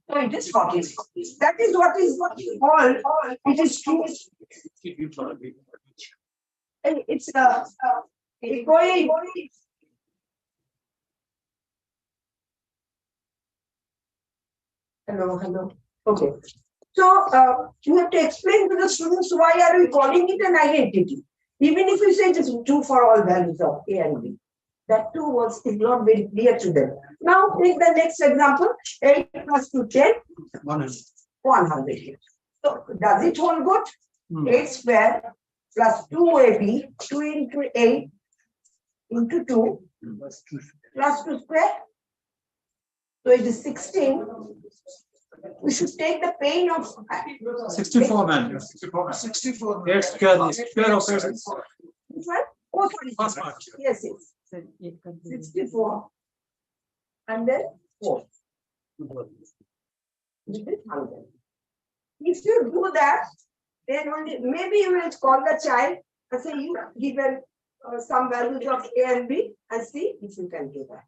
So it is 40. That is what is called, it is true. And it's echoing. Hello. Okay. So you have to explain to the students why are we calling it an identity. Even if you say it is true for all values of A and B. That too is not very clear to them. Now take the next example. 8 plus 2, 10. 100. So does it hold good? 8 square plus 2AB, 2 into 8 into 2 plus 2 square. So it is 16. We should take the pain of 64, man. 64. 8 square is square of 8. Which one? Oh, sorry. Yes. 64 and then 4. If you do that, then only maybe you will call the child and say you given some values of A and B and see if you can do that.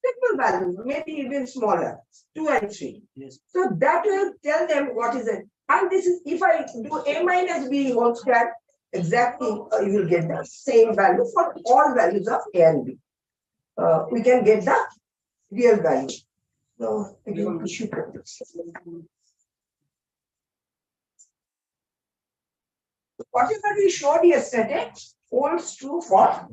Simple values, maybe even smaller, 2 and 3. Yes. So that will tell them what is it. And this is if I do A minus B whole square, exactly you will get the same value for all values of A and B. We can get the real value. So again, we should put this. Whatever we showed yesterday holds true for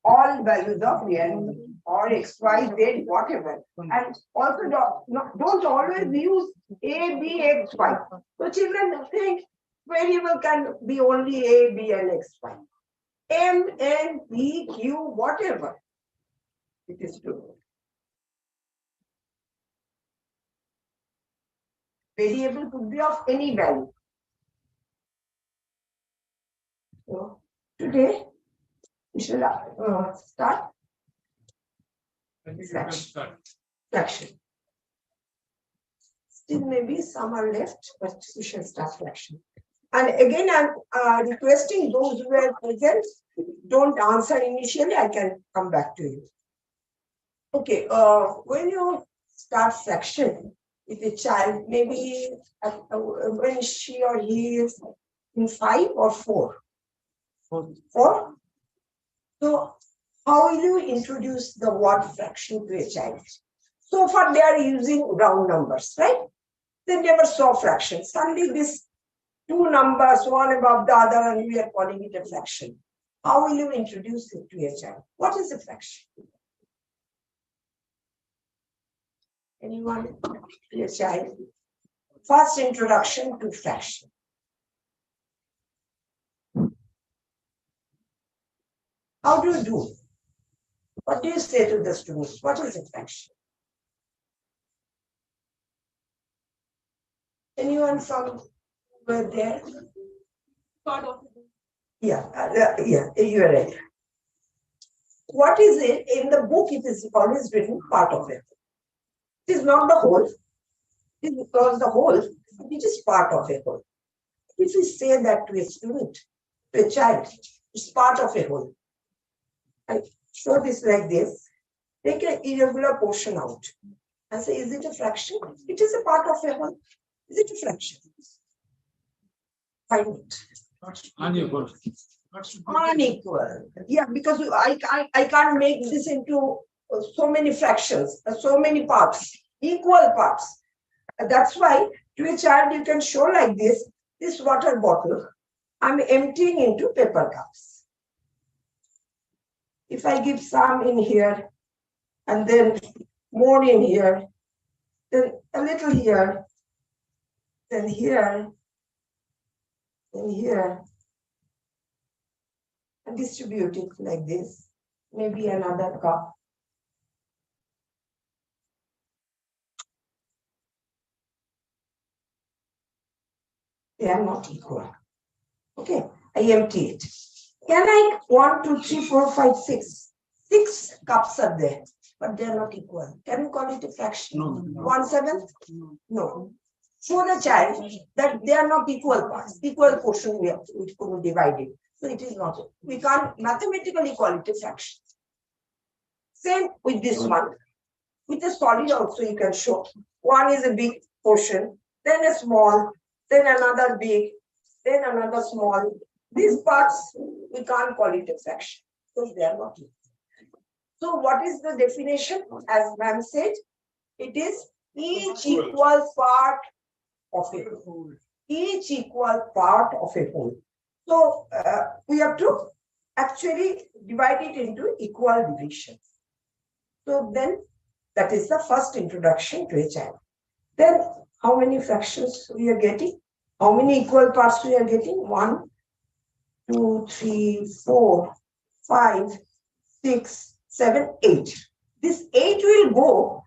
all values of real or X, Y, Z, whatever. And also don't always use A, B, X, Y. So children think variable can be only A, B, and X, Y. M, N, P, Q, whatever. It is true. Variable could be of any value. So today we shall start fraction. Still maybe some are left, but we shall start fraction. And again, I'm requesting those who are present, don't answer initially, I can come back to you. Okay, when you start fraction with a child, maybe when she or he is in 5 or 4? 4? So how will you introduce the word fraction to a child? So far they are using round numbers, right? They never saw fraction. Suddenly this 2 numbers, one above the other, and we are calling it a fraction. How will you introduce it to a child? What is a fraction? Anyone? A child. First introduction to fraction. How do you do? What do you say to the students? What is a fraction? Anyone from were there? Part of it. Yeah, you are right. What is it? In the book, it is always written part of it. It is not the whole. It is because the whole, it is part of a whole. If we say that to a student, to a child, it's part of a whole. I show this like this. Take an irregular portion out and say, is it a fraction? It is a part of a whole. Is it a fraction? Find it. Unequal. Unequal. Yeah, because I can't make this into so many fractions, so many parts, equal parts. That's why to a child you can show like this water bottle, I'm emptying into paper cups. If I give some in here and then more in here, then a little here, then here, then here, and distribute it like this, maybe another cup. They are not equal. Okay, I empty it. Can I 1, 2, 3, 4, 5, 6? 6 cups are there, but they are not equal. Can you call it a fraction? No. 1/7? No. Show the child that they are not equal parts. Equal portion we have to divide it. So it is not. We can't mathematically call it a fraction. Same with this one. With a solid also you can show. One is a big portion, then a small, then another big, then another small. These parts, we can't call it a fraction because they are not equal. So what is the definition? As ma'am said, it is each equal part of a whole. Each equal part of a whole. So we have to actually divide it into equal divisions. So then that is the first introduction to a child. Then how many fractions we are getting? How many equal parts we are getting? 1, 2, 3, 4, 5, 6, 7, 8. This 8 will go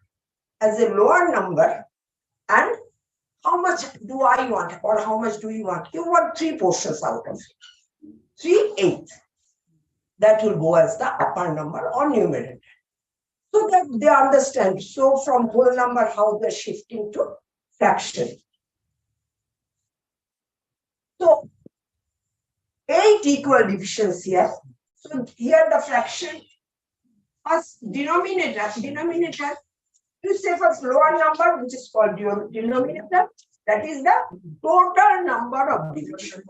as a lower number. And how much do I want or how much do you want? You want 3 portions out of it. 3/8. That will go as the upper number or numerator. So that they understand. So from whole number, how they're shifting to fraction. So 8 equal divisions here. So here the fraction as denominator, you say first lower number, which is called your denominator. That is the total number of divisions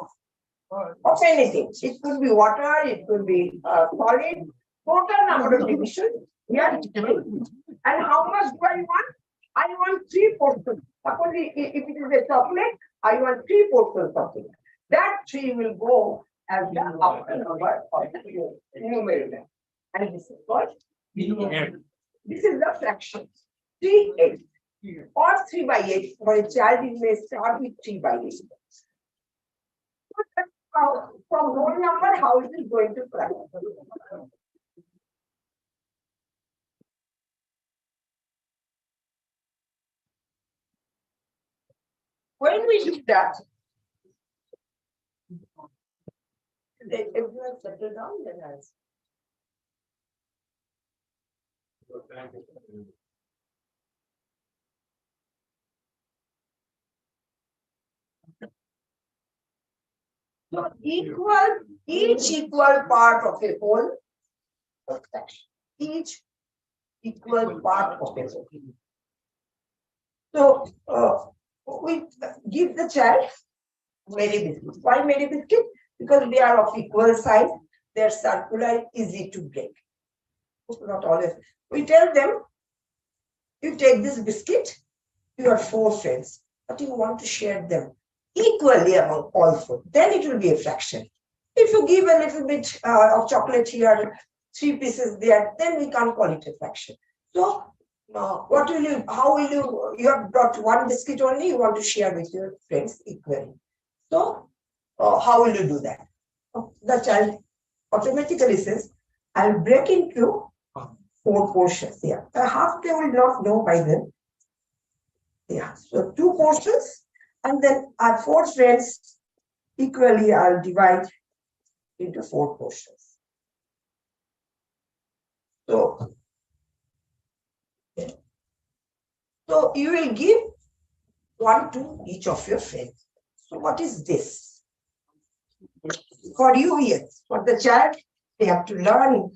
of anything. It could be water, it could be solid. Total number of divisions. Yeah. And how much do I want? I want 3 portions. Suppose if it is a chocolate, I want 3 portions of it. That 3 will go as the upper number of the numerator. And this is what? This is the fraction. 3/8 or 3/8. For a child, it may start with 3/8. So that's how, from whole number, how is it going to fraction? When we do that, everyone settle down, then I'll. So each equal part of a whole, each equal part of a whole. So we give the child Mary biscuits. Why Mary biscuit? Because they are of equal size, they are circular, easy to break. Not always. We tell them, you take this biscuit, you have 4 friends, but you want to share them equally among all 4. Then it will be a fraction. If you give a little bit of chocolate here, 3 pieces there, then we can't call it a fraction. So what will you, how will you have brought 1 biscuit only, you want to share with your friends equally. So how will you do that? The child automatically says, I'll break into 4 portions here. Half they will not know by then. Yeah, so 2 portions, and then our 4 friends equally I'll divide into 4 portions. So you will give 1 to each of your friends. So what is this? For you, yes. For the child, they have to learn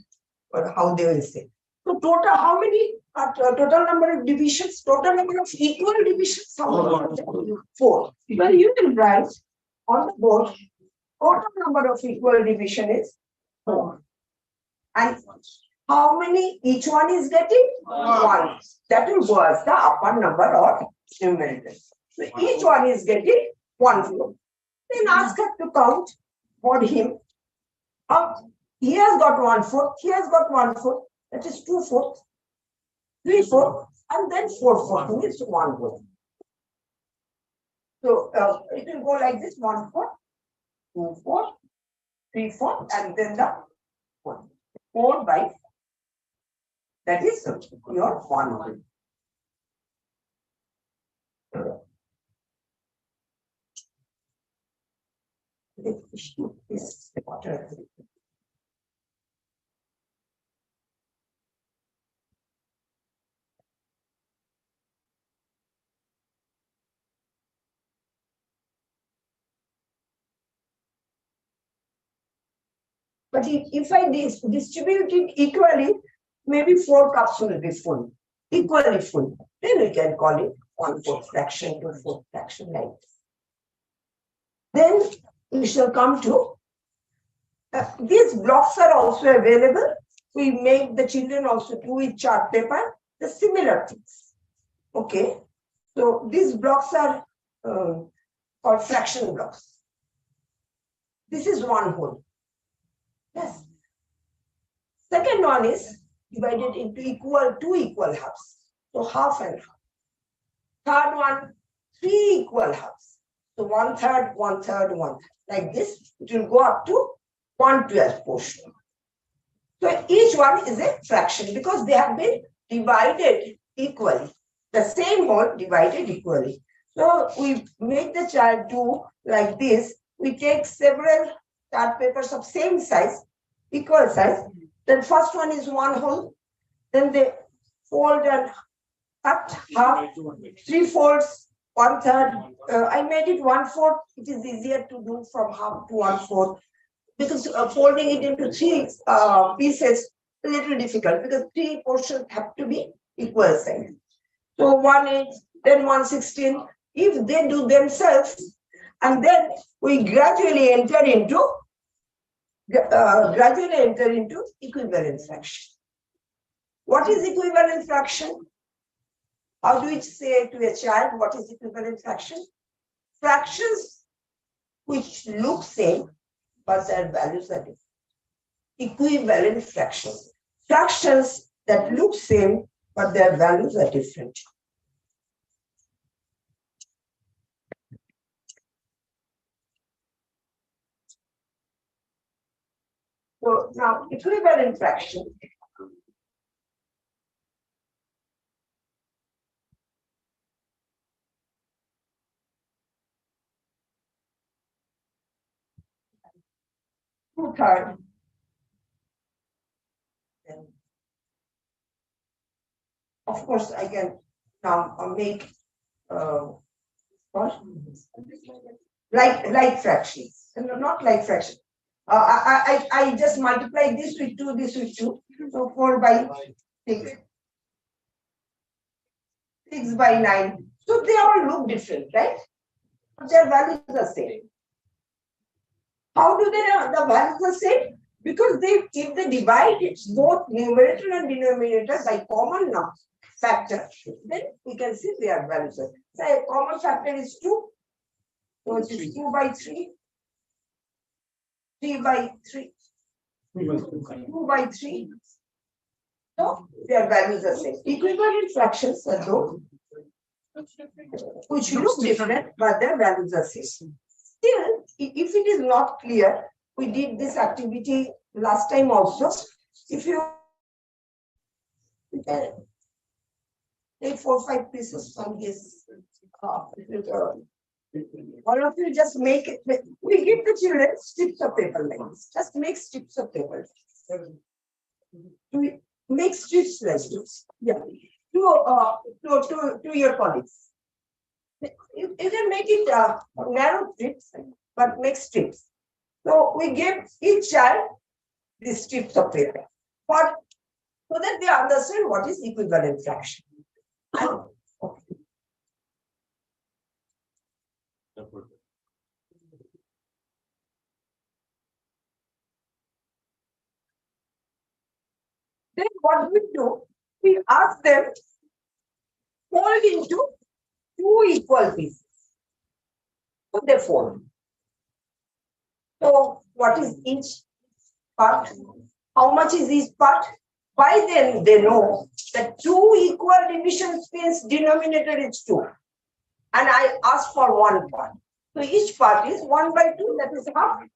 how they will say. So total, how many? Total number of divisions, total number of equal divisions, how many? 4. Well, you will write on the board, total number of equal division is 4. And how many each one is getting? 1. That will go as the upper number or numerator. So each one is getting 1/4. Then ask her to count for him. He has got 1/4, he has got 1/4, that is 2/4, 3/4, and then 4/4 is 1/4. So it will go like this: 1/4, 2/4, 3/4, and then the 1. 4/4. That is your 1/4. This water. But if I distribute it equally, maybe 4 cups will be full, equally full. Then we can call it 1/4 fraction to 4th fraction like this. Then we shall come to these blocks are also available. We make the children also do with chart paper, the similar things. Okay, so these blocks are called fraction blocks. This is one whole. Yes. Second one is divided into two equal halves. So half and half. Third one, 3 equal halves. So 1/3, 1/3, 1/3. Like this, it will go up to 1/12 portion. So each one is a fraction because they have been divided equally. The same whole divided equally. So we make the child do like this. We take several chart papers of same size, equal size. Then first one is one whole. Then they fold and cut half, 3/4, 1/3. I made it 1/4. It is easier to do from half to 1/4 because folding it into 3 pieces a little difficult because 3 portions have to be equal size. So 1/8, then 1/16. If they do themselves, and then we gradually enter into equivalent fraction. What is equivalent fraction? How do we say to a child what is equivalent fraction? Fractions which look same, but their values are different. Equivalent fractions. Fractions that look same, but their values are different. So now equivalent fraction. Two-thirds. Of course, I can now make what? Like fractions. No, not like fractions. I just multiply this with 2, this with 2. So 4/6. 6/9. So they all look different, right? But their values are the same. How do the values are same? Because if they divide both numerator and denominator by common factor, then we can see their values. So a common factor is 2. So it is 2/3. 3/3. 2/3. So their values are same. Equivalent fractions are those which look different, but their values are same. Still, if it is not clear, we did this activity last time also. If you can take 4 or 5 pieces from this, all of you just make it. We give the children strips of paper like this. Just make strips of paper. Make strips like this. Yeah. To your colleagues. You can make it narrow strips, but make strips. So we give each child these strips of paper, but so that they understand what is equivalent fraction. Okay. Then what we do, we ask them fold into 2 equal pieces. So they fold. So what is each part? How much is each part? By then they know that 2 equal divisions means denominator is 2. And I ask for 1 part. So each part is 1/2, that is half.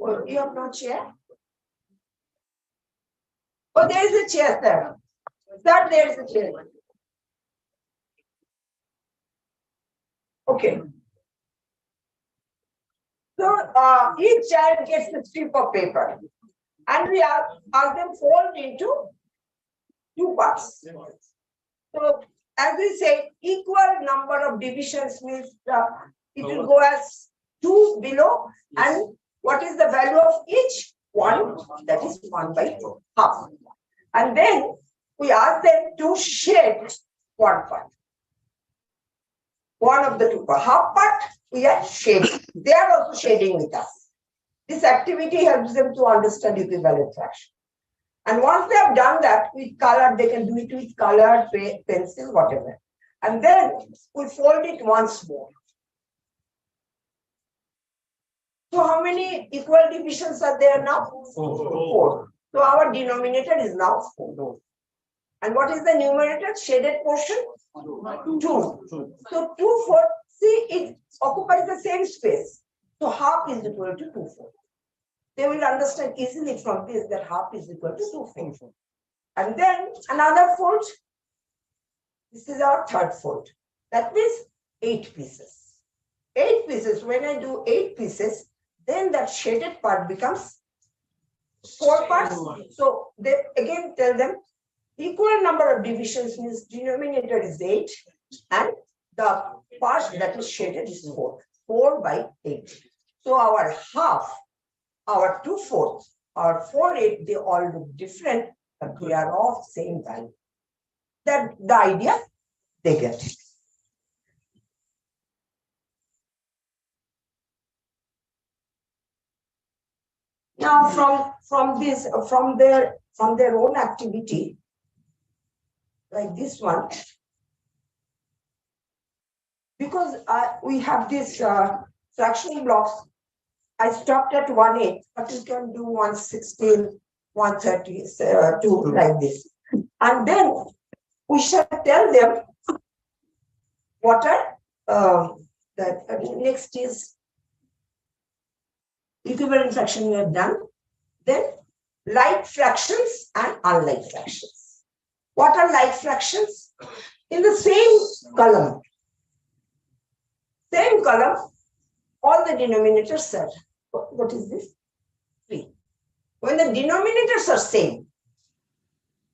Oh, you have no chair? Oh, there is a chair there. That there is a chair. Okay. So each child gets a strip of paper, and we ask them fold into 2 parts. So as we say, equal number of divisions means it will go as 2 below, and what is the value of each? 1, that is 1 by 2, half. And then we ask them to shade one part. One of the two part. Half part we are shading. They are also shading with us. This activity helps them to understand equivalent fraction. And once they have done that with color, they can do it with color, pencil, whatever. And then we fold it once more. So how many equal divisions are there now? 4. So our denominator is now 4. And what is the numerator? Shaded portion? 2. So 2 4. See, it occupies the same space. So half is equal to 2 4. They will understand easily from this that half is equal to 2 4. And then another fold. This is our third fold. That means 8 pieces. 8 pieces. When I do 8 pieces, then that shaded part becomes 4 parts. So they again tell them equal number of divisions means denominator is 8 and the part that is shaded is 4. 4 by 8. So our half, our 2 4, our 4 8, they all look different, but they are of same value. That the idea, they get it. Now from their own activity, like this one, because we have this fraction blocks, I stopped at 1/8, but you can do 1/16, 1/32 like this. And then we shall tell them what are next is equivalent fraction we have done. Then like fractions and unlike fractions. What are like fractions? In the same column. Same column, all the denominators are. What is this? 3. When the denominators are same,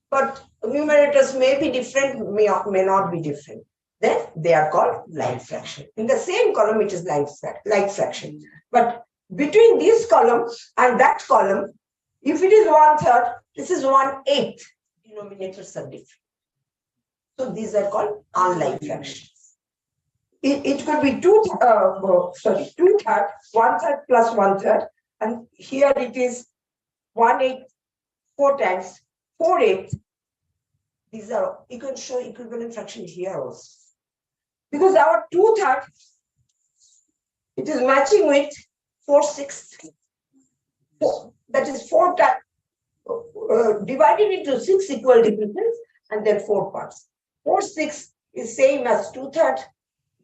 but numerators may be different, may not be different, then they are called like fraction. In the same column, it is like fraction. But between this column and that column, if it is 1/3, this is 1/8. Denominators are different. So these are called unlike fractions. It could be 2/3, 1/3 plus 1/3, and here it is 1/8, 4 times 4/8. These are, you can show equivalent fraction here also. Because our 2/3, it is matching with 4/6. That is 4 times, divided into 6 equal divisions and then 4 parts. 4/6 is same as 2/3.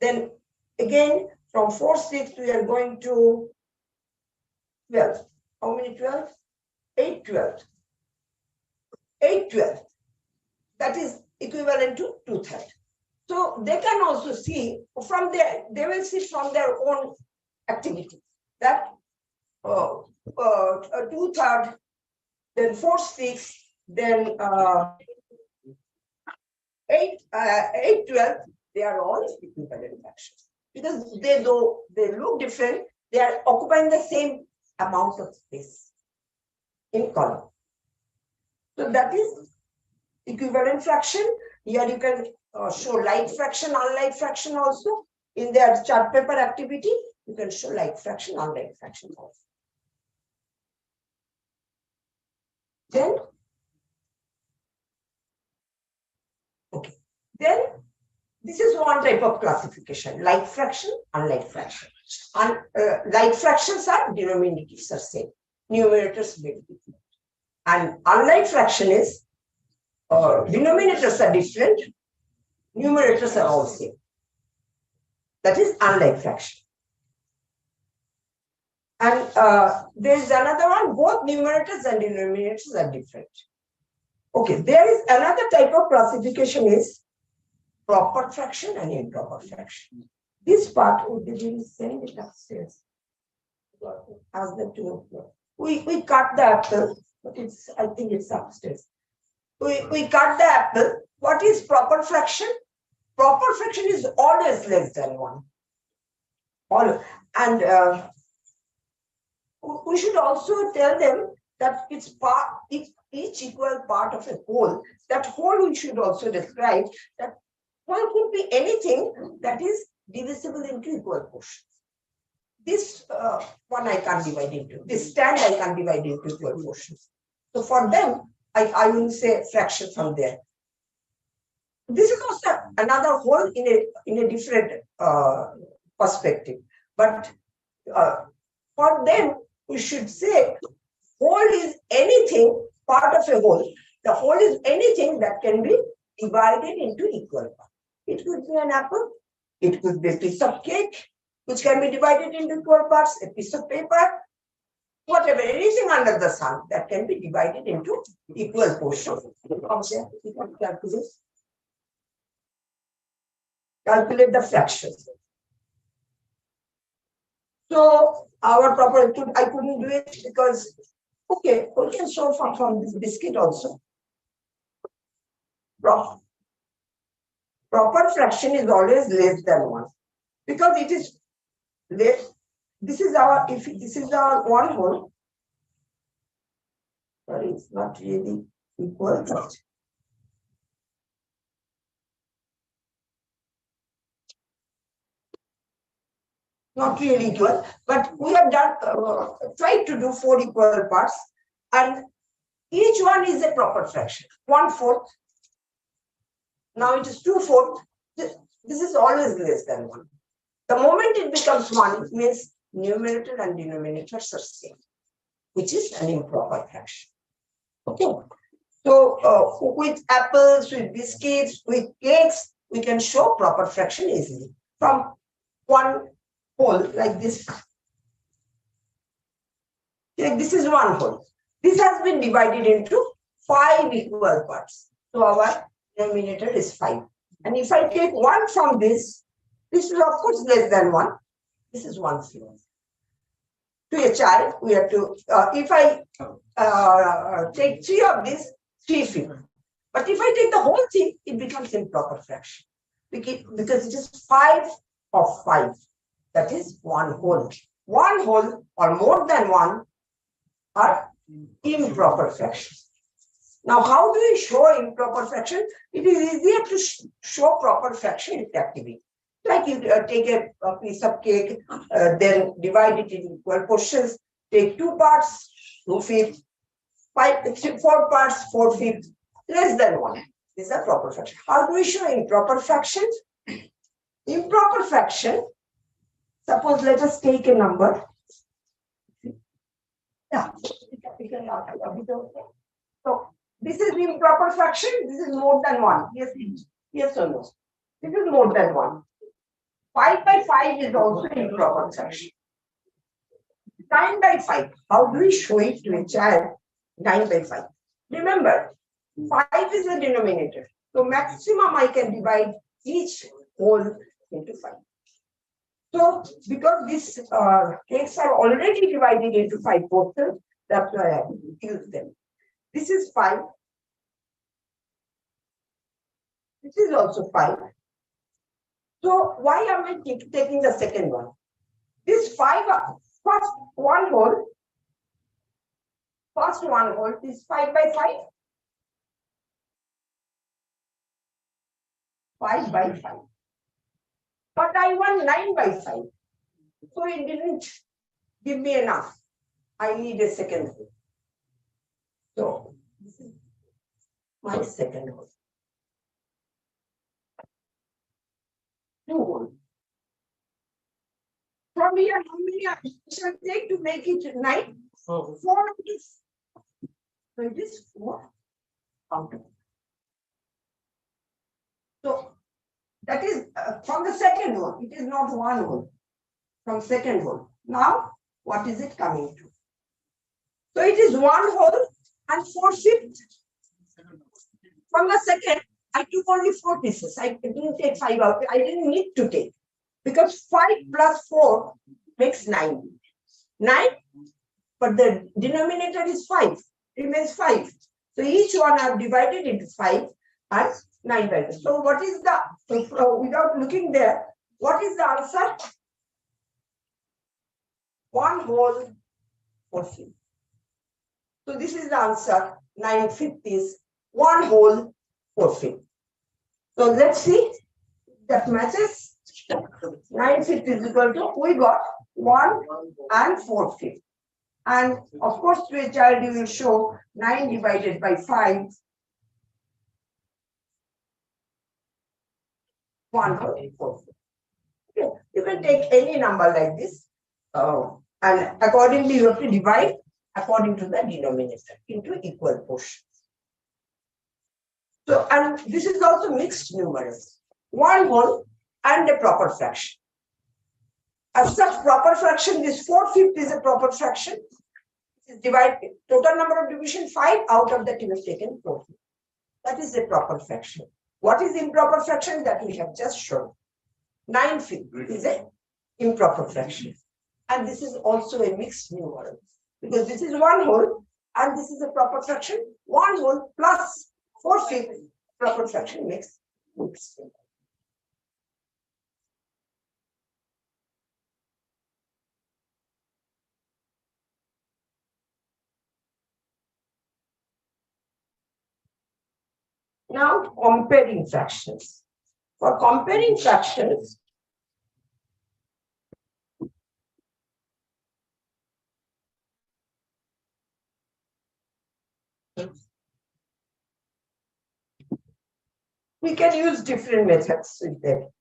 Then again, from 4/6, we are going to 12. How many 12? 8/12. 8/12. That is equivalent to 2/3. So they can also see from their, they will see from their own activity that 2/3, then 4/6, then 8/12. They are all equivalent fractions because though they look different, they are occupying the same amount of space in column. So that is equivalent fraction. Here you can show like fraction, unlike fraction also. In their chart paper activity, you can show like fraction, unlike fraction also. Then, okay. Then this is one type of classification, like fraction, unlike fraction. And like fractions are denominators are same, numerators may be different. And unlike fraction is denominators are different, numerators are all same. That is unlike fraction. And there is another one, both numerators and denominators are different. Okay, there is another type of classification is proper fraction and improper fraction. This part we didn't send it upstairs. Ask them to we cut the apple, but it's, I think it's upstairs. We cut the apple. What is proper fraction? Proper fraction is always less than 1. All and we should also tell them that it's part, each equal part of a whole. That whole we should also describe. That whole could be anything that is divisible into equal portions. This one I can't divide into. This stand I can't divide into equal portions. So for them, I will say fraction from there. This is also another whole in a different perspective. But for them, we should say whole is anything part of a whole. The whole is anything that can be divided into equal parts. It could be an apple. It could be a piece of cake, which can be divided into equal parts, a piece of paper, whatever, anything under the sun that can be divided into equal portions. Calculate the fractions. So our proper, I couldn't do it because, okay, we can show from this biscuit also. Proper fraction is always less than 1 because it is less. This is our, if this is our one whole, sorry, it's not really equal. Not really equal, but we have done tried to do 4 equal parts, and each one is a proper fraction. 1/4. Now it is 2/4. This is always less than 1. The moment it becomes 1, it means numerator and denominators are same, which is an improper fraction. Okay. So with apples, with biscuits, with cakes, we can show proper fraction easily from one whole like this. Like this is one whole. This has been divided into 5 equal parts. So our denominator is 5. And if I take 1 from this is of course less than 1. This is 1/5. To a child, we have to, if I take 3 of this, 3/5. But if I take the whole thing, it becomes improper fraction. Because it is 5 of 5. That is one whole. One whole or more than 1 are improper fractions. Now, how do we show improper fraction? It is easier to show proper fraction interactively. Like you take a piece of cake, then divide it in equal portions. Take 2 parts, 2/5, 4 parts, 4/5, less than 1. These are proper fraction. How do we show improper fraction? Improper fraction. Suppose let us take a number. Yeah. So this is improper fraction. This is more than 1. Yes or no? This is more than 1. 5/5 is also improper fraction. 9/5. How do we show it to a child? 9/5. Remember, 5 is the denominator. So maximum I can divide each whole into 5. So because these cakes are already divided into 5 portions, that's why I use them. This is 5. This is also 5. So why am I taking the second one? This 5, first one whole is 5/5. 5/5. But I want 9/5. So it didn't give me enough. I need a second whole. So this is my second whole. 2 whole. From here, how many shall I take to make it 9? 4. 4 is. So it is 4. So that is from the second one. It is not one whole. From second whole. Now, what is it coming to? So it is 1 whole and 4/5. From the second, I took only 4 pieces. I didn't take 5 out. I didn't need to take. Because 5 plus 4 makes 9. 9, but the denominator is 5. Remains 5. So each one I've divided into 5 and 9/5. So what is the, without looking there, what is the answer? 1 whole 4/5. So this is the answer. 9/5 is 1 whole 4/5. So let's see that matches. 9/5 is equal to, we got 1 and 4/5. And of course, to a child, you will show 9 divided by 5. 1 whole 4/5. Okay. You can take any number like this. And accordingly, you have to divide according to the denominator into equal portions. So, and this is also mixed numerals. 1 whole and a proper fraction. As such, proper fraction, this 4/5 is a proper fraction. It is divided, total number of division 5, out of that you have taken 4/5. That is a proper fraction. What is improper fraction? That we have just shown. 9/5 is a improper fraction. And this is also a mixed numeral, because this is 1 whole and this is a proper fraction. 1 whole plus 4/5 proper fraction makes mixed. Now comparing fractions. For comparing fractions, we can use different methods with them.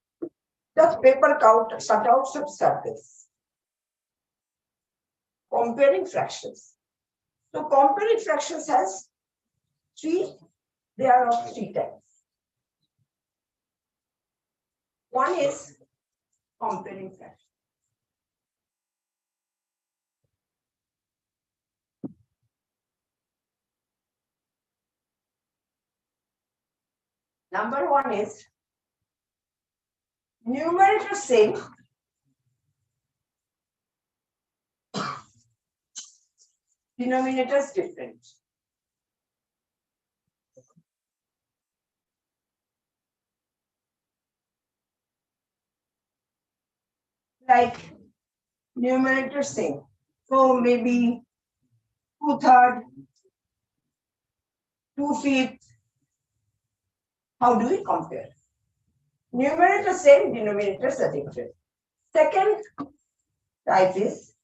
Just paper cutouts of circles. Comparing fractions. So comparing fractions has they are of 3 types. One is comparing fraction. Number 1 is numerator same, denominators different. Like numerator same. So maybe 2/3, 2/5. How do we compare? Numerator same, denominators are different. Second type is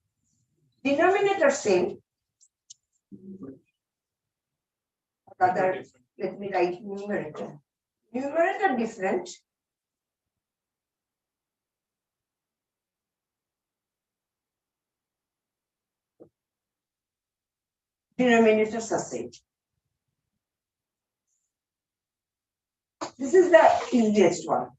denominator same. Rather, let me write numerator. Numerator different. Denominators are same. This is the easiest one.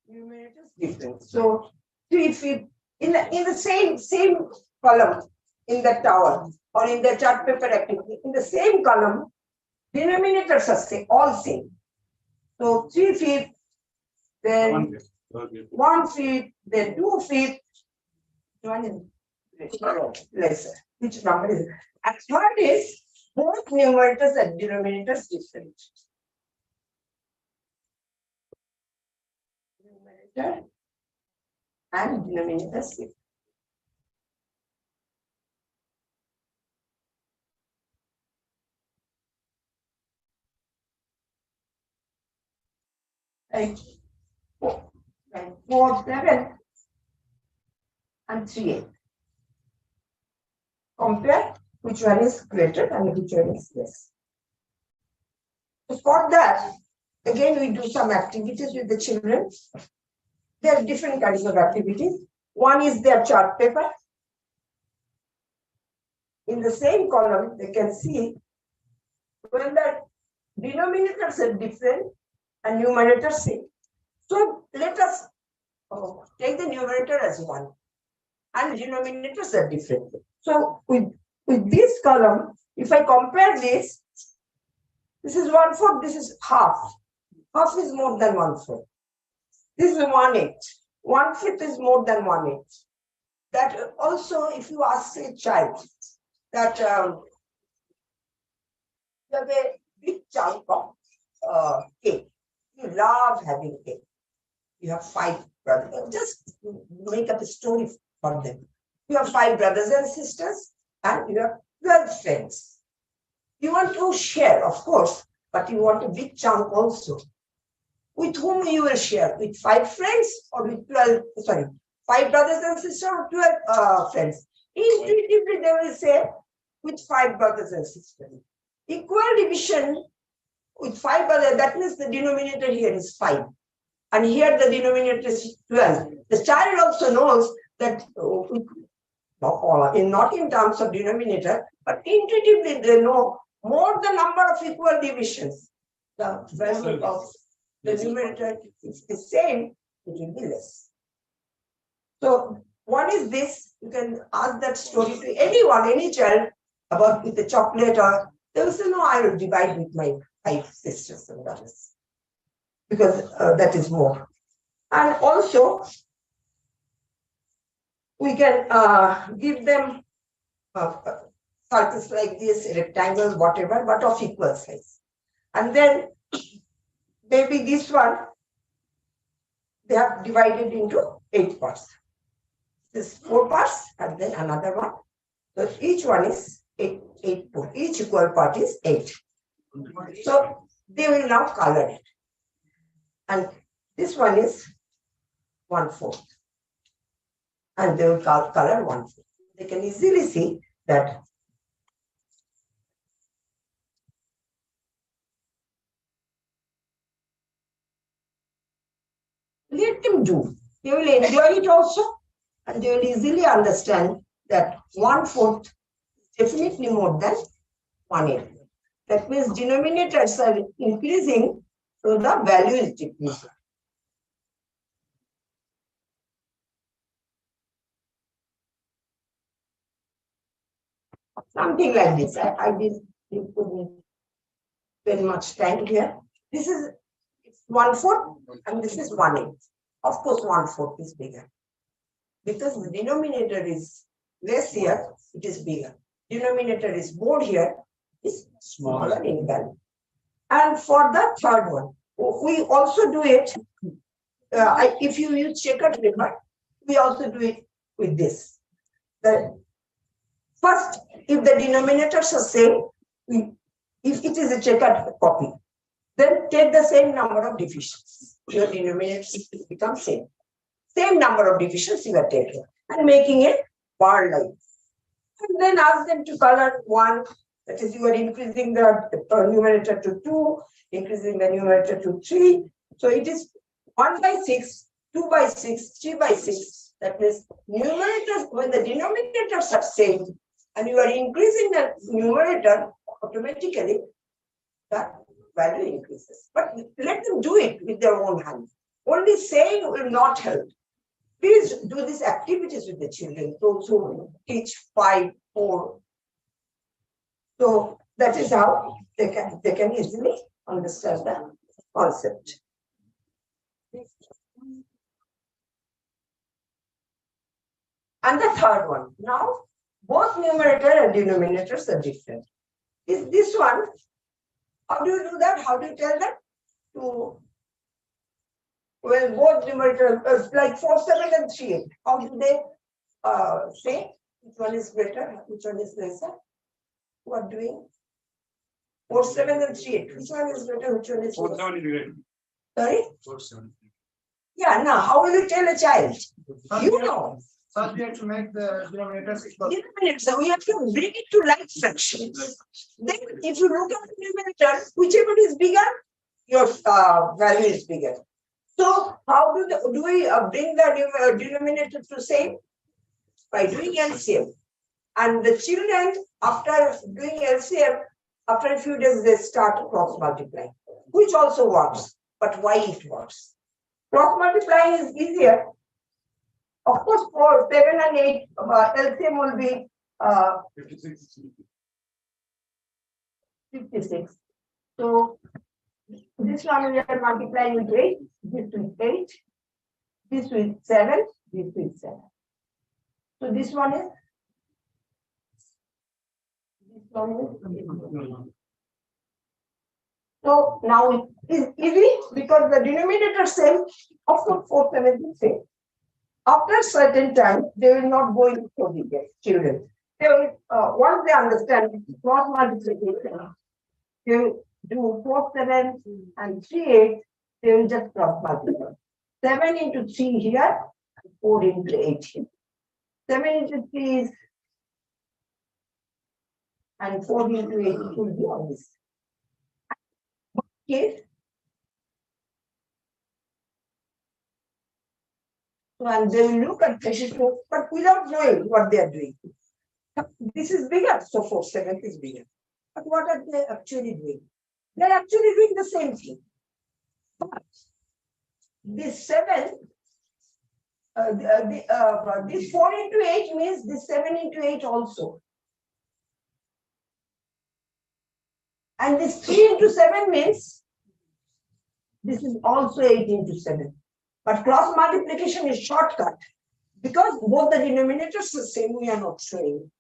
Numerators different. So 3/5 in the same column in the tower or in the chart paper activity, in the same column, denominators are all same. So 3/5, then 1/5, then 2/5. One is lesser. Which number is it? And third is both numerators and denominators different. Numerator and denominators different. Like 4/7 and 3/8. Compare which one is greater and which one is less. So for that, again we do some activities with the children. There are different kinds of activities. One is their chart paper. In the same column, they can see when the denominators are different and numerators same. So let us take the numerator as 1 and denominators are different. So with this column, if I compare this is 1/4, this is half. Half is more than 1/4. This is 1/8. 1/5 is more than 1/8. That also, if you ask a child that you have a big chunk of cake, you love having cake. You have 5 brothers. Just make up a story for them. You have 5 brothers and sisters and you have 12 friends. You want to share, of course, but you want a big chunk also. With whom you will share? With 5 friends or with 12, 5 brothers and sisters or 12 friends? Intuitively, they will say with 5 brothers and sisters. Equal division with 5 brothers, that means the denominator here is 5. And here the denominator is 12. The child also knows that, not in terms of denominator, but intuitively they know more the number of equal divisions. The value of the numerator is the same, it will be less. So what is this? You can ask that story to anyone, any child about with the chocolate, or they will say, no, I will divide with my 5 sisters and brothers because that is more. And also we can give them circles like this, rectangles, whatever, but of equal size. And then maybe this one, they have divided into 8 parts. This 4 parts and then another one. So each one is 8 parts. Each equal part is 8. So they will now color it. And this one is 1/4. And they will color 1/4. They can easily see that let them do. They will enjoy it also, and they will easily understand that 1/4 is definitely more than 1/8. That means denominators are increasing, so the value is decreasing. Something like this. I didn't spend much time here. This is 1/4 and this is 1/8. Of course, 1/4 is bigger. Because the denominator is less here, it is bigger. Denominator is more here, is smaller in value. And for the third one, we also do it. If you use checkered paper, we also do it with this. First, if the denominators are same, if it is a checkered copy, then take the same number of divisions. Your denominators become same. Same number of divisions you are taking and making it bar line. And then ask them to color 1. That is, you are increasing the numerator to 2, increasing the numerator to 3. So it is 1/6, 2/6, 3/6. That means numerators, when the denominators are same and you are increasing the numerator, automatically that value increases. But let them do it with their own hands. Only saying will not help. Please do these activities with the children, those who teach 5, 4. So that is how they can easily understand the concept. And the third one. Now, both numerator and denominators are different. Is this one? How do you do that? How do you tell them? Well, both numerators, like 4, 7 and 3, 8. How do they say which one is greater, which one is lesser? Who are doing? 4, 7 and 3, 8. Which one is greater, which one is lesser? 4, 7 is greater. Sorry? 4, 7. Yeah, now how will you tell a child? You know. First, we have to make the denominators equal. So we have to bring it to like fractions. Then, if you look at the numerator, whichever is bigger, your value is bigger. So, how do we bring the denominator to same? By doing LCM. And the children, after doing LCM, after a few days, they start cross multiplying, which also works. But why it works? Cross multiplying is easier. Of course, for 7 and 8, LCM will be 56. So this one we are multiplying with 8, this with 8, this with 7, this with 7. So this one is So now it is easy because the denominator same, of course 4, 7 is same. After a certain time, they will not go into the children. They will, once they understand cross multiplication, they will do 4, 7 and 3, 8, they will just cross multiply. 7 into 3 here, 4 into 8 here. 7 into 3 is, and 4 into 8 will be on this. Okay. So, and they will look at this, but without knowing what they are doing. This is bigger, so 4, 7 is bigger. But what are they actually doing? They're actually doing the same thing. But this 7, this 4 into 8 means this 7 into 8 also. And this 3 into 7 means this is also 8 into 7. But cross multiplication is shortcut. Because both the denominators are the same, we are not showing.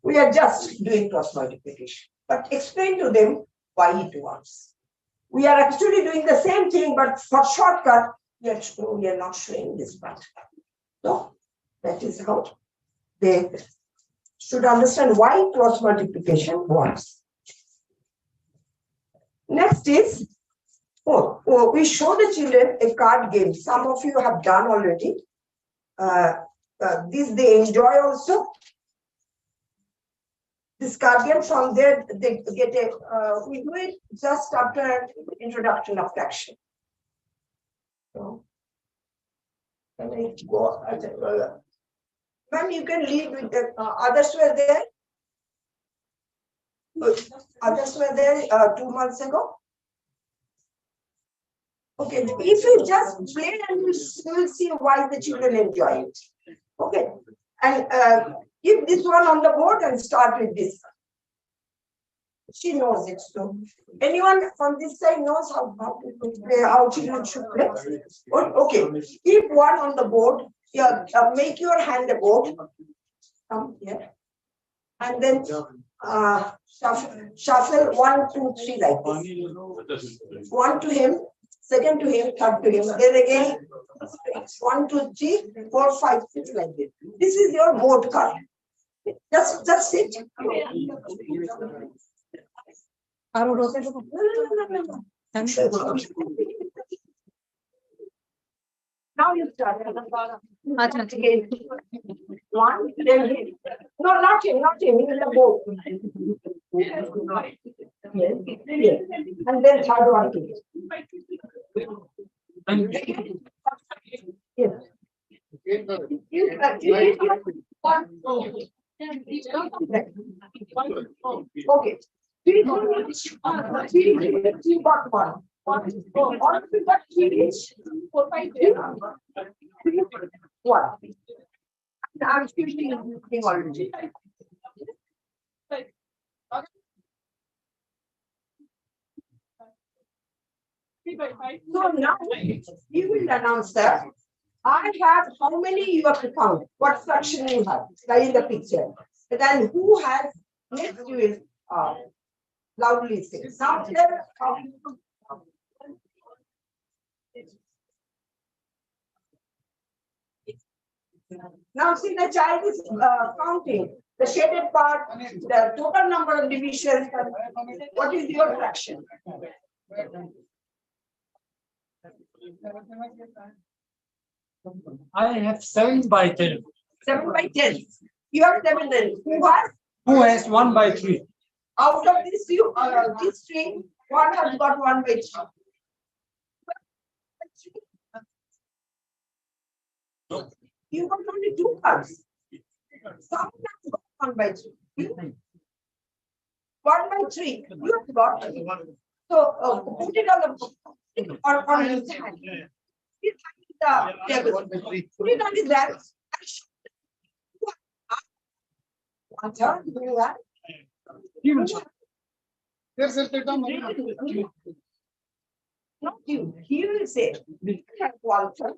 We are just doing cross multiplication. But explain to them why it works. We are actually doing the same thing, but for shortcut, we are not showing this part. So that is how they should understand why cross multiplication works. Next is, we show the children a card game. Some of you have done already. This they enjoy also. This card game, from there they get a, we do it just after introduction of fraction. So, can I go? Ma'am, you can leave with the others were there. Others were there 2 months ago. Okay, if you just play and you will see why the children enjoy it. Okay, and keep this one on the board and start with this. She knows it. So, anyone from this side knows how to play, how children should play? Okay, keep one on the board. Yeah, make your hand a board. Come here, and then shuffle 1, 2, 3 like this. 1 to him. Second to him, third to him. Then again, 1, 2, 3, 4, 5, 6 like this. This is your board card. Just sit. Now you start. Again. 1, then him. No, not him, in the board. Yes. Yes. And then third one to him. Yes. Okay. 3 got 1. All we got 3 each. 4, 5, 3. 1. I'm speaking already. So now you will announce that I have how many you have to count, what fraction you have, like in the picture. And then who has, next you will loudly say. Now see the child is counting the shaded part, the total number of divisions. What is your fraction? I have 7 by 10. 7 by 10. You have 7 then. Who has 1 by 3? Out of this, these 3, one has got 1 by 3. You got only 2 cards. Some has got 1 by 3. 1 by 3. You have got. So put it on the on his hand. Put it on his hand. Not you. He will say, Walter,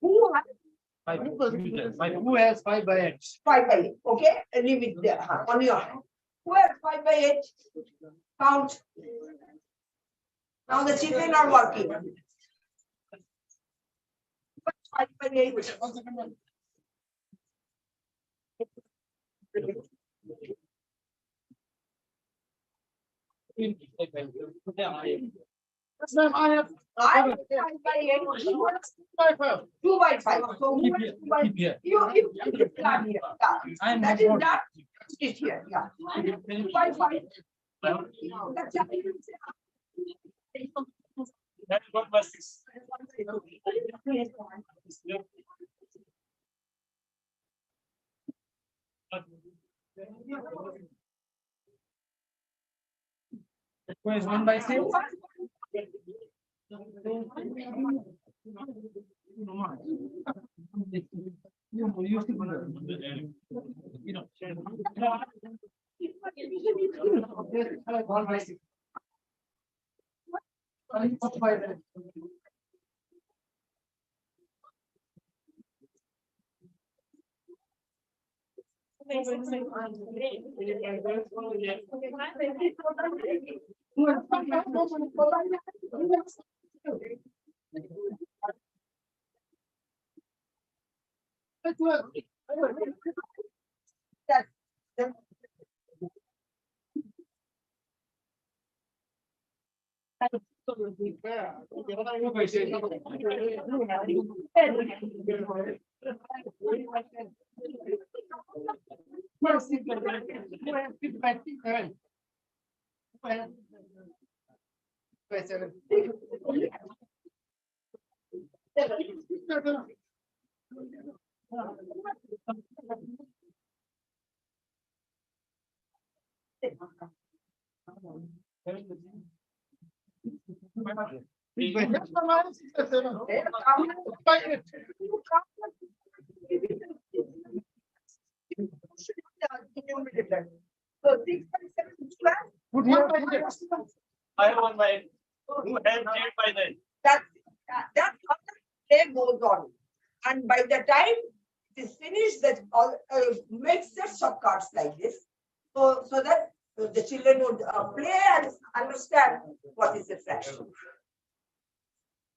who has 5 by 8? 5 by 8. Okay, leave it there on your hand. Who has 5 by 8? Count. Now the children are working. 5/8. Yes, ma'am, I have. I have 5/8. 2/5. So who has 2/5? You start here. Yeah. That is not it here. Yeah. 2/5. That's what was this. Is 1/6? One by six. So 6/7 square. I have 1/8. Who has 8/9? That's how the play goes on. And by the time it is finished, that all make sets of cards like this. So that the children would play and understand what is the fraction.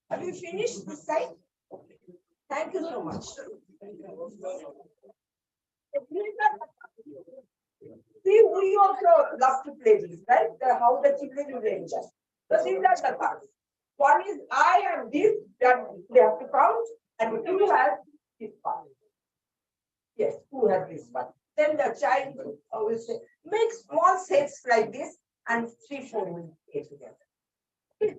Have you finished this side? Okay. Thank you so much. See, we also love to play this, right? How the children will enjoy. So these are the cards. One is I and this, that they have to count, and who has this one. Yes, who has this one? Then the child will say, make small sets like this, and 3, 4 will play together. Okay.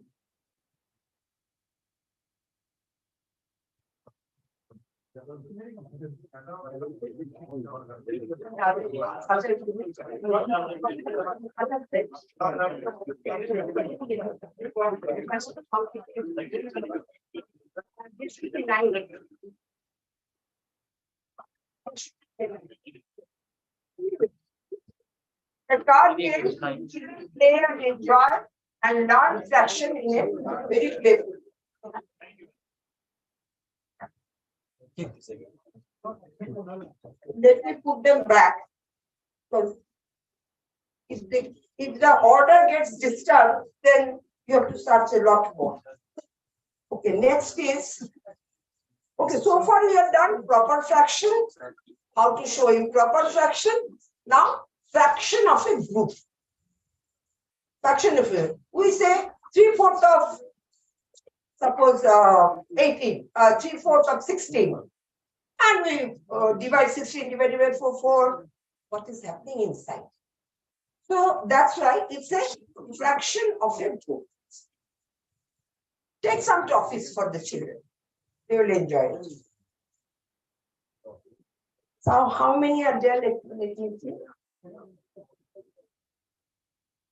The card games children play and enjoy and learn fraction in a very playful. Let me put them back. Because if the order gets disturbed, then you have to search a lot more. Okay, next is, okay, so far we have done proper fraction, how to show improper fraction. Now, fraction of a group. Fraction of a, we say 3/4 of, suppose 18, 3/4 of 16. And we divide 16 divided by 4. What is happening inside? So that's right. It's a fraction of a group. Take some toffees for the children. They will enjoy it. So how many are there? Let me see.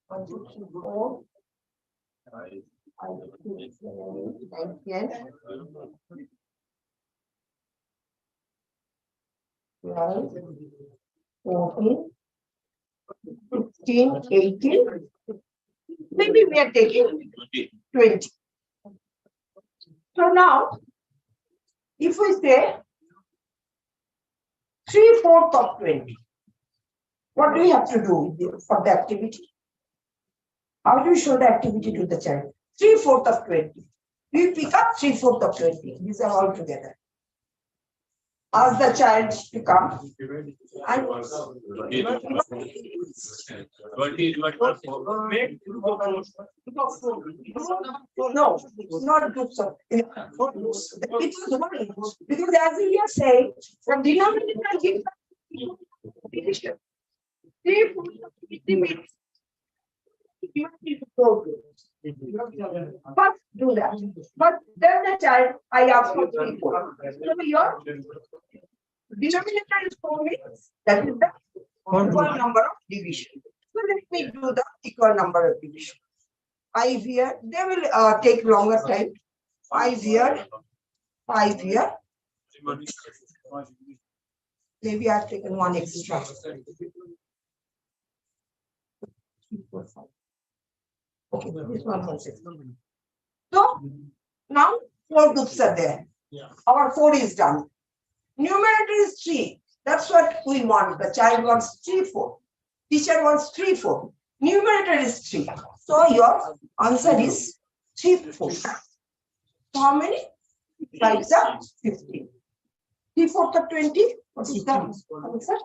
1, 2, 3, 4. 5, 6, 7, 8, 9, 10. 12, 14, 16, 18. Maybe we are taking 20. So now, if we say 3/4 of 20, what do we have to do for the activity? How do you show the activity to the child? 3/4 of 20. We pick up 3/4 of 20. These are all together. ask the child to come. And no, not groups of. It was one. Because as we are saying, from denominator gives division. 3 4 50 minutes. You need to go. First do that. But then the child, I ask for 3 4. So your denominator is 4 minutes. That is the equal number of division. So let me do the equal number of division. 5 here, they will take longer time. 5 here, 5 here. Maybe I've taken one extra. Okay, this one also. So now 4 groups are there. Our 4 is done. Numerator is 3. That's what we want. The child wants 3 4. Teacher wants 3 4. Numerator is 3. So your answer is 3 4. So how many? 5 are 15. 3 4 are 20. What is the answer?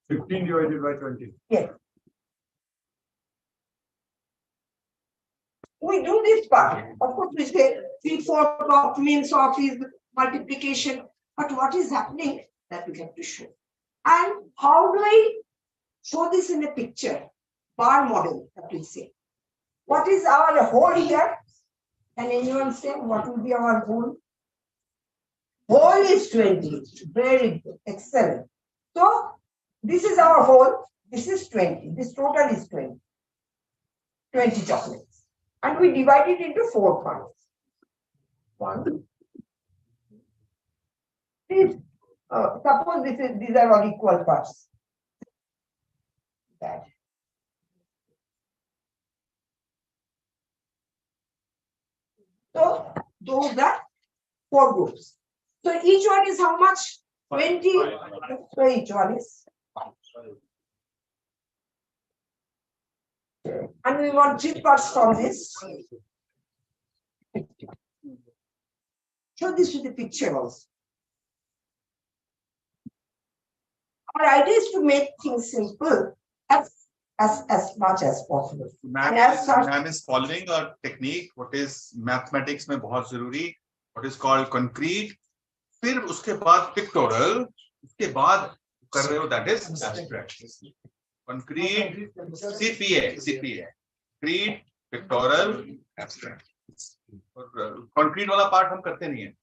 15 divided by 20. Yes. We do this part. Of course, we say 3 4 means of is multiplication. But what is happening that we have to show. And how do I show this in a picture? Bar model, that we say. What is our whole here? Can anyone say what will be our whole? Whole is 20. Very good. Excellent. So this is our whole. This is 20. This total is 20. 20 chocolates. And we divide it into 4 parts. 1. Please, suppose these are all equal parts. That. So those are 4 groups. So each one is how much? 20. So each one is. And we want 3 parts from this. Show this to the picture also. Our idea is to make things simple as much as possible. Ma'am is following a technique what is mathematics में बहुत जरूरी what is called concrete. फिर उसके बाद pictorial. उसके बाद कर रहे हो that is abstract. Concrete, CPA, concrete, pictorial, abstract. और concrete वाला part हम करते नहीं हैं.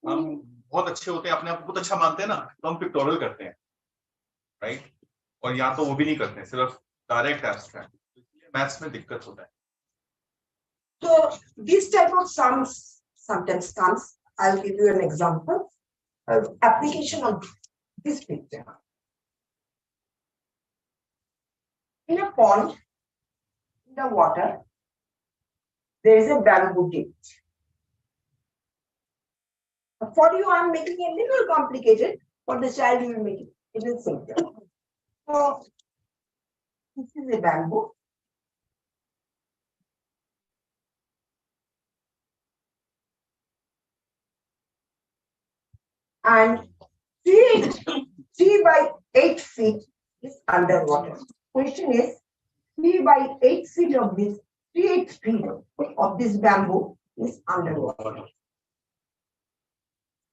हम बहुत अच्छे होते हैं अपने आप को बहुत अच्छा मानते हैं ना तो हम pictorial करते हैं, right? और या तो वो भी नहीं करते हैं सिर्फ direct abstract. Maths में दिक्कत होता है. So this type of sums sometimes comes. I'll give you an example. Application of this picture. In a pond, in the water, there is a bamboo ditch. For you, I'm making it a little complicated. For the child, you will make it a little simple. So, this is a bamboo. And 3 by 8 feet is underwater. Question is 3 by 8 feet of this 3/8 feet of this bamboo is underwater.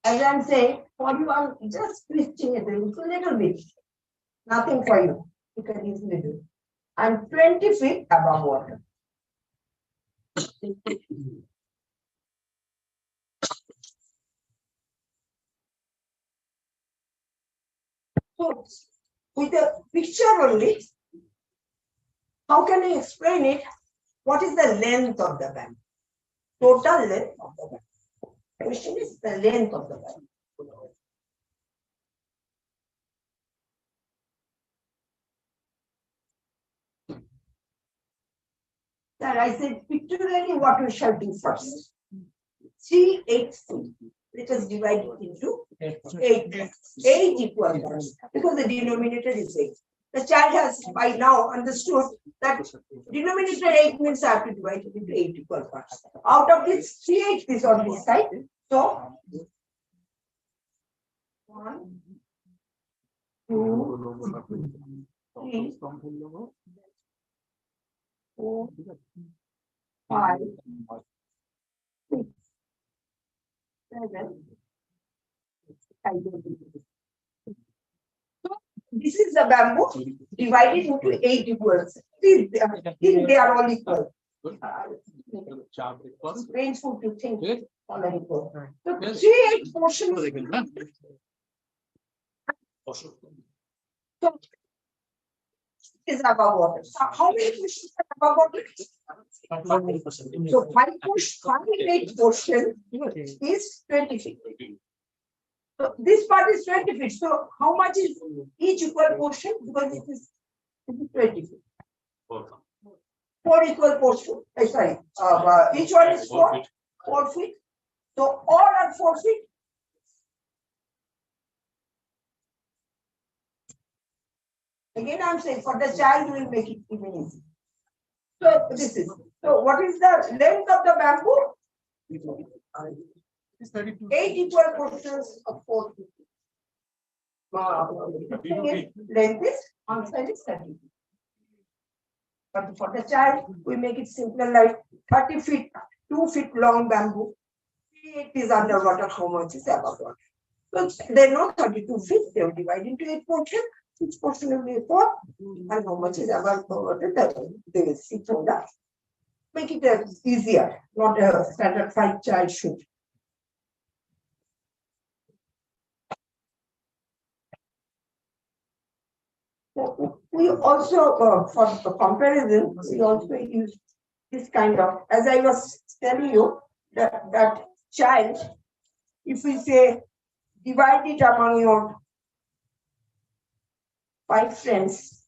As I'm saying, for you, I'm just twisting it a little bit. Nothing for you. You can easily do. And 20 feet above water. So, with the picture only, how can I explain it? What is the length of the bamboo? Total length of the bamboo. The question is the length of the bamboo. Sir, I said pictorially what we shall do first. 3/8 feet. Let us divide it into 8. 8 equal parts because the denominator is 8. The child has by now understood that denominator 8 means I have to divide it into 8 equal parts. Out of this 3/8 is on this side. So 1, 2, 3, 4, 5, 6, 7. So this is the bamboo divided into 8 equals. These they are all equal. Painful to think all are equal. So 3 8 portions. So is above water. So how many portions are above water? So 5 8 portion is 20 feet. So this part is 20 feet. So how much is each equal portion? Because this is 20 feet. 4 equal portion. Sorry, each one is 4 feet. So all are 4 feet. Again, I'm saying for the child, we will make it even easy. So this is. So what is the length of the bamboo? 8 equal portions of 4 feet. Length is on side is 30. But for the child, we make it simpler like 30 feet, 2 feet long bamboo. 8 is underwater, how much is above water? So they know 32 feet, they will divide into 8 portions. Each portion will be 4, and how much is above water, they will see from that. Make it easier, not a standard 5 child should. We also, for the comparison, we also use this kind of, as I was telling you, that child, if we say divide it among your 5 friends,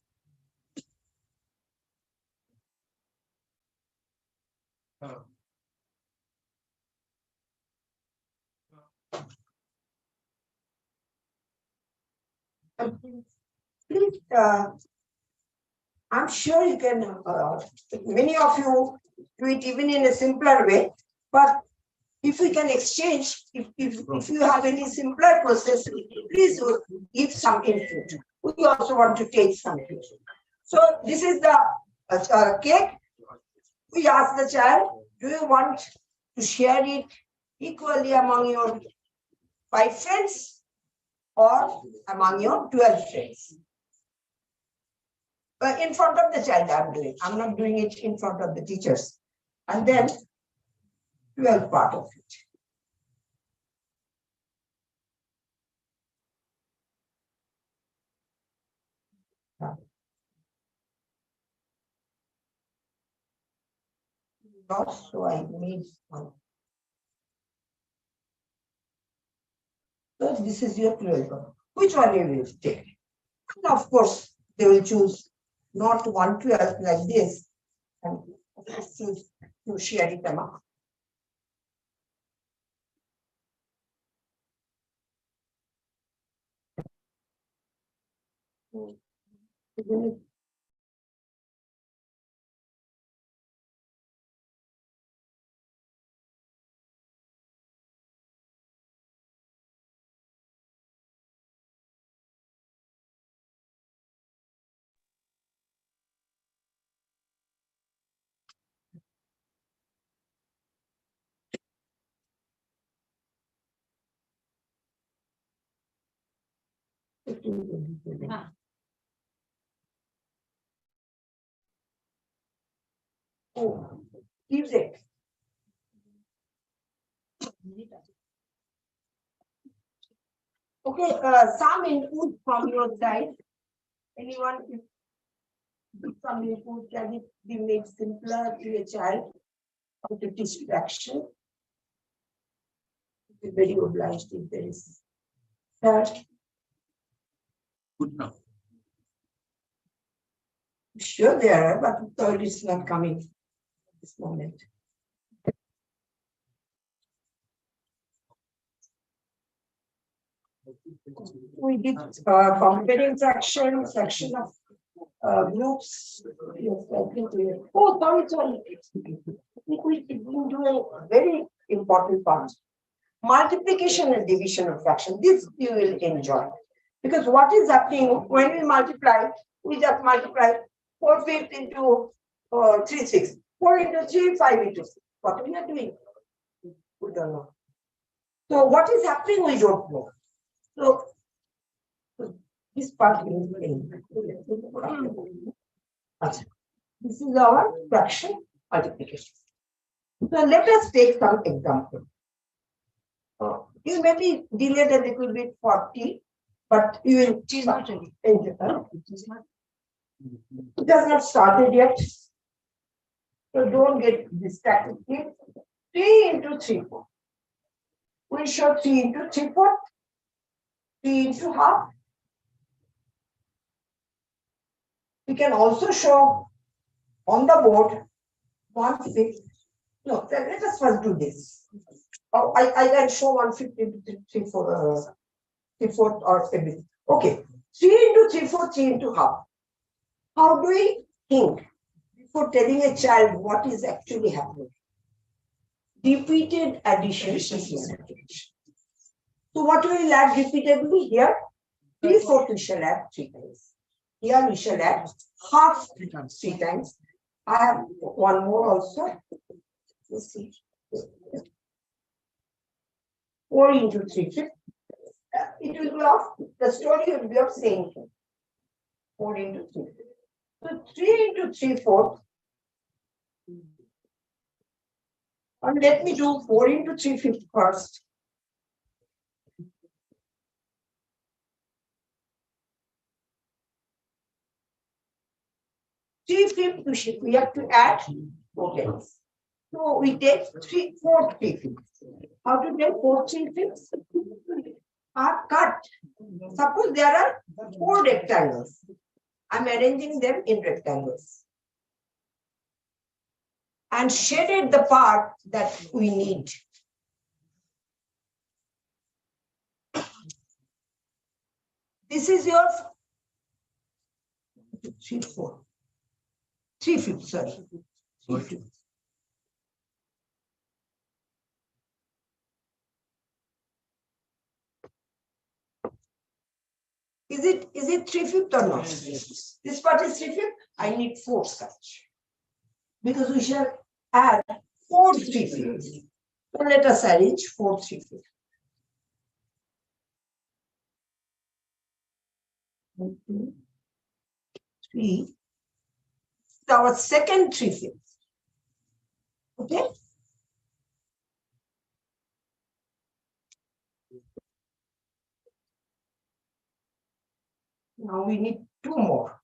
please, I'm sure you can, many of you do it even in a simpler way, but if we can exchange, if you have any simpler process, please give some input. We also want to take some input. So this is the cake. We ask the child, do you want to share it equally among your 5 friends or among your 12 friends? In front of the child I'm doing. I'm not doing it in front of the teachers. And then 12 part of it. So I made one. So this is your 12. Which one you will take? And of course, they will choose not 1/12 like this, and choose to share it among. Oh, gives it. Okay, some input from your side. Anyone, if some input can it be made simpler to a child of the distraction? Be very obliged if there is. Good enough. Sure, there are, but third is not coming at this moment. We did comparing fraction of groups. Yes, I think oh, sorry. I think we didn't do a very important part. multiplication and division of fraction. This you will enjoy. Because what is happening when we multiply, we just multiply 4/5 into 3/6. 4 into 3, 5 into 6. What we are doing? We don't know. So what is happening, we don't know. So this part is this is our fraction multiplication. So let us take some example. You may be delayed a little bit for tea, but you will. It is not ready. It has not started yet. So don't get distracted. 3 into 3/4. We show 3 into 3/4. 3 into half. We can also show on the board 1/5. No, let us first do this. Oh, I can show 1/5 into 3/4 or everything. Okay, 3 into 3/4, 3 into half. How do we think before telling a child what is actually happening? Repeated addition is necessary. So what we will add repeatedly here? 3/4 we shall add 3 times. Here we shall add half 3 times. I have one more also. Let's see. 4 into 3/5. It will be of the story will be of saying 4 into 3/5. So 3 into 3/4. And let me do 4 into 3/5 first. We have to add 4 tens. So we take 4 3/5. How to take 4 3/5? Are cut. Suppose there are 4 rectangles. I'm arranging them in rectangles. And shaded the part that we need. This is your 3/4. 3/5, sorry. 3/5. Is it 3/5 or not? Yes. This part is 3/5. I need 4 such. Because we shall add 4 3/5. So let us arrange 4 3/5. 1, 2, 3. Our second 3/5. Okay. Now we need 2 more.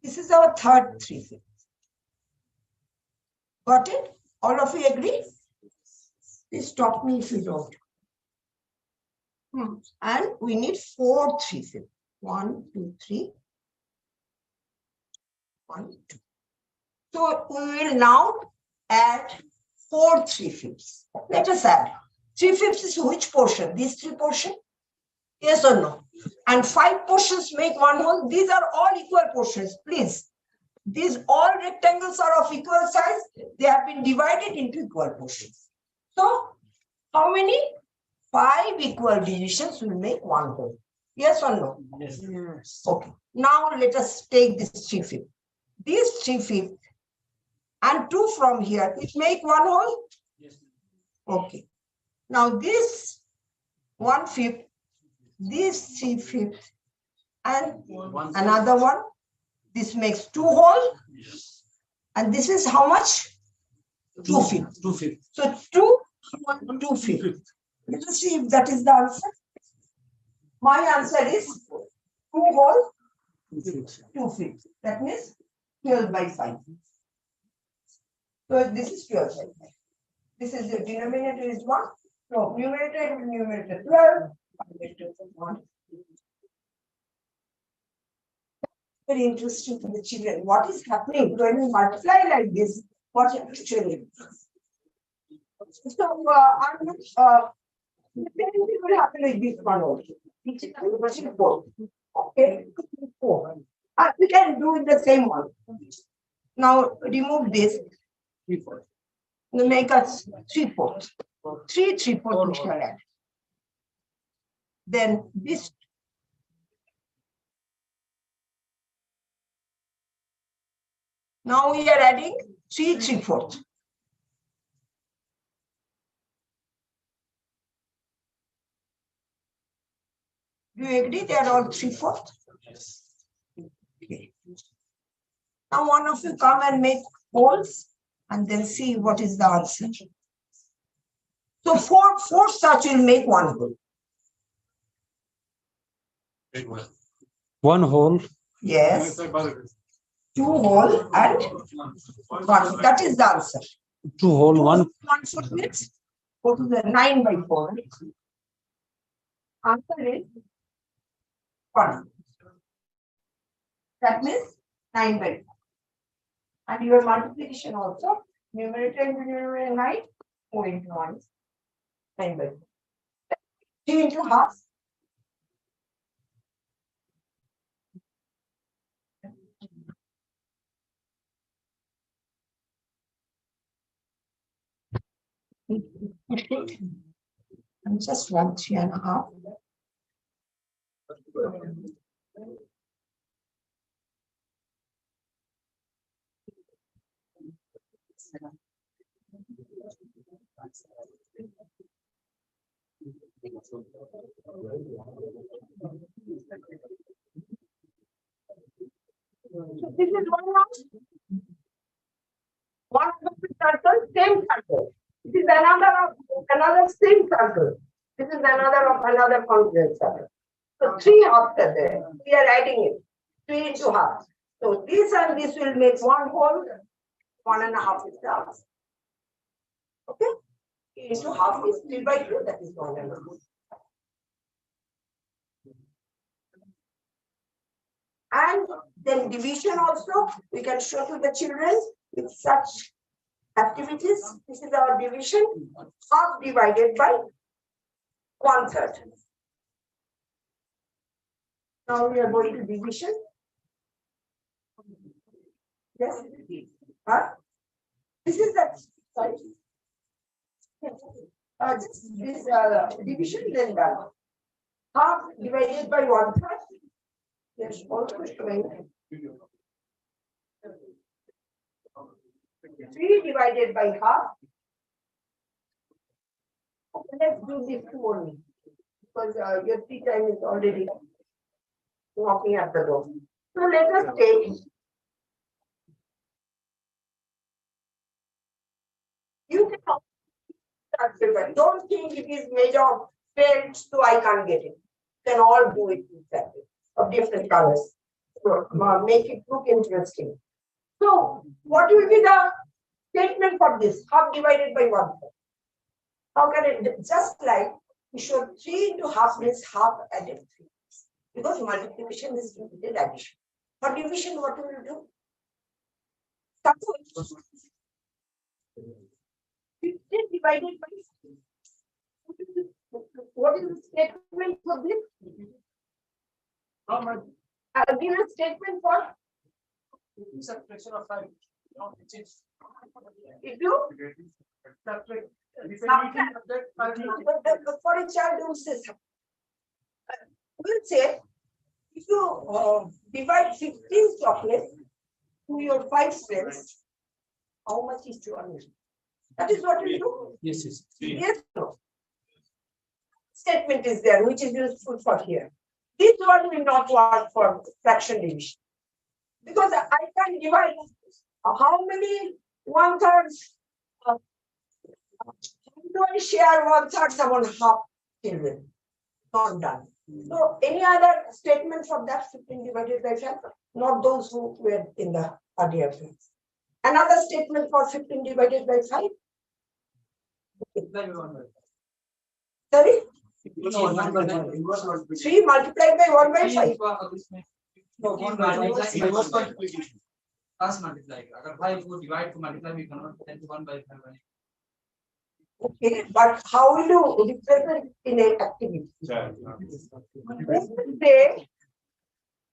This is our third 3/5. Got it? All of you agree? Please stop me if you don't. And we need 4 3/5. 1, 2, 3. 1, 2. So we will now add 4 3/5. Let us add. 3/5 is which portion? These 3 portions? Yes or no? And 5 portions make 1 whole. These are all equal portions, please. These all rectangles are of equal size. They have been divided into equal portions. So, how many? 5 equal divisions will make 1 whole. Yes or no? Yes. Okay. Now let us take this 3/5. This 3/5 and 2 from here, it make 1 whole? Yes. Okay. Now this 1/5, this 3/5, and another one. This makes 2 whole. Yes. And this is how much? 2/5. 2/5. So 2, 1, 2/5. Let us see if that is the answer. My answer is 2 whole, 2/5. That means 12/5. So this is 12/5. This is the denominator is 1. So numerator 12. Very interesting for the children. What is happening when we multiply like this? What actually? So I'm The same thing will happen with this one also. Which is 3/4. Okay, 4. We can do it the same one. Now remove this. Make us 3/4. 3/3 we shall add. Then this. Now we are adding 3/3. Do you agree they are all 3/4? Okay. Now one of you come and make holes and then see what is the answer. So four such will make one hole. One hole. Yes. 2 hole and 1. That is the answer. 2 hole, 1. 1 foot means go to the 9/4. Answer is 1. That means 9/4. And your multiplication also, numerator and denominator 9, 4 into 1, 9/4. 3 into half. And just 1 3.5. So this is one of the circle, same circle. This is another same circle. This is another congruent circle. So 3 halves are there. We are adding it. 3 into half. So this and this will make 1 whole. 1.5 is the answer. Okay? 3 into half is 3/2. That is 1.5. And then division also, we can show to the children with such activities. This is our division, half divided by 1/3. Now we are going to division. Yes. Huh? This is that. Sorry. This division, then done. Half divided by 1/3. Yes, also showing 3 divided by half. Okay, let's do this two only because your tea time is already knocking at the door. So let us take. You can don't think it is made of felt, so I can't get it. You can all do it exactly of different colors. So, make it look interesting. So, what will be the statement for this? Half divided by 1/3. How can it just like we show 3 into half means half added 3. Because multiplication is repeated addition. For division, what will you do? 15 divided by 6. What is the statement for this? I'll give a statement for Subtraction of 5. if you for a child who says we'll say if you divide 15 chocolates to your 5 friends, how much is 200? That is what we do. Yes, yes. Yes, no. Statement is there, which is useful for here. This one will not work for fraction division because I can divide how many 1/3. Do I share 1/3 among half children? Not done. So any other statement for that 15 divided by 5? Not those who were in the earlier class. Another statement for 15 divided by 5? Sorry? 3 multiplied by 1/5. No, 1/5. Plus multiply. Agar 5 को divide to multiply, we cannot 1/5. Okay, but how will you represent in an activity? Say,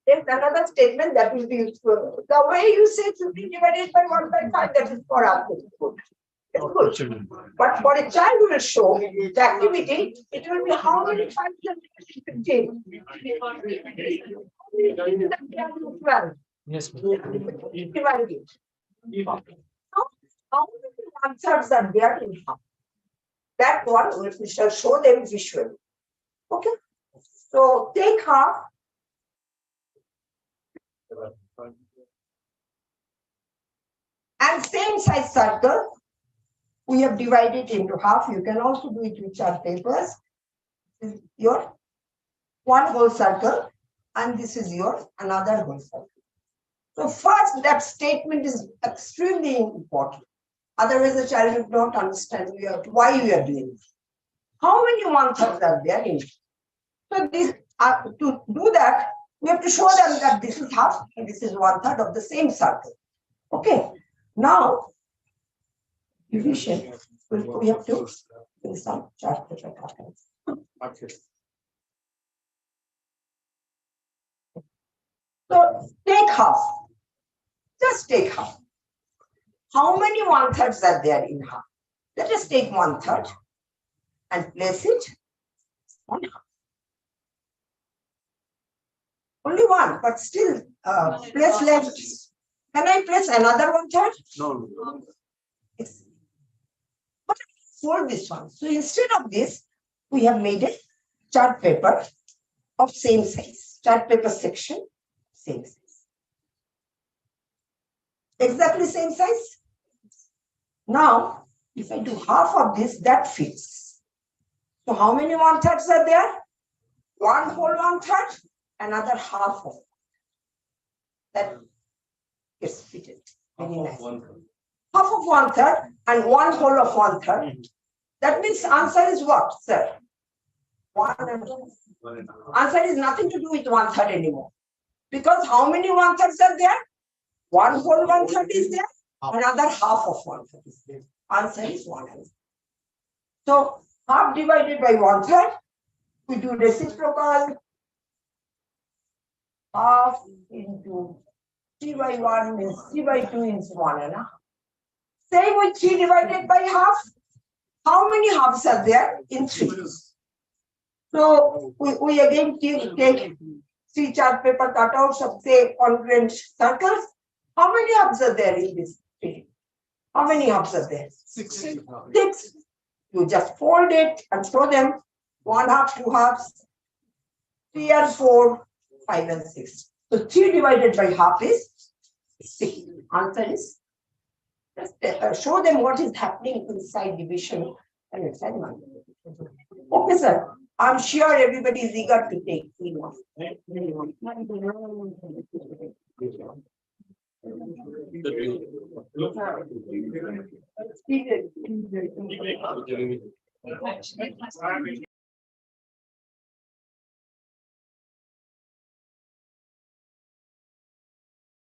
there's another statement that will be useful. The way you say 50 divided by 1 by 5, that is for us. It's good. It's good. But for a child who will show the activity, it will be how many 5 15? 12. Yes. Divide it. How many answers are there in half? That one we shall show them visually. Okay. So take half. And same size circle, we have divided into half. You can also do it with chart papers. This is your one whole circle, and this is your another whole circle. So first, that statement is extremely important. Otherwise, the child will not understand why we are doing this. How many 1/3 are there in it? So this to do that, we have to show them that this is half and this is 1/3 of the same circle. Okay. Now, division, we have to do some chart paper patterns. So take half. Just take half. How many 1/3 are there in half? Let us take 1/3 and place it on half. Only one, but still place left. Can I place another 1/3? No. Yes. But I fold this one. So instead of this, we have made a chart paper of same size. Chart paper section, same size. Exactly same size. Now, if I do half of this, that fits. So how many 1/3 are there? One whole 1/3, another half of that gets fitted. Very nice. Half of 1/3 and one whole of 1/3. That means answer is what, sir? 1 and 2. Answer is nothing to do with 1/3 anymore. Because how many 1/3 are there? One whole 1/3 is there, another half of 1/3 is there. Answer is 1. So half divided by 1/3, we do reciprocal. Half into 3 by 1 means 3 by 2 is 1. Same with 3 divided by half. How many halves are there in 3? So we again take 3 chart paper cutouts of say congruent circles. How many halves are there in this 3? How many halves are there? 6. You just fold it and show them 1 half, 2 halves, 3 and 4, 5 and 6. So 3 divided by half is 6. Answer is just show them what is happening inside division and inside multiplication. Okay, sir. I'm sure everybody is eager to take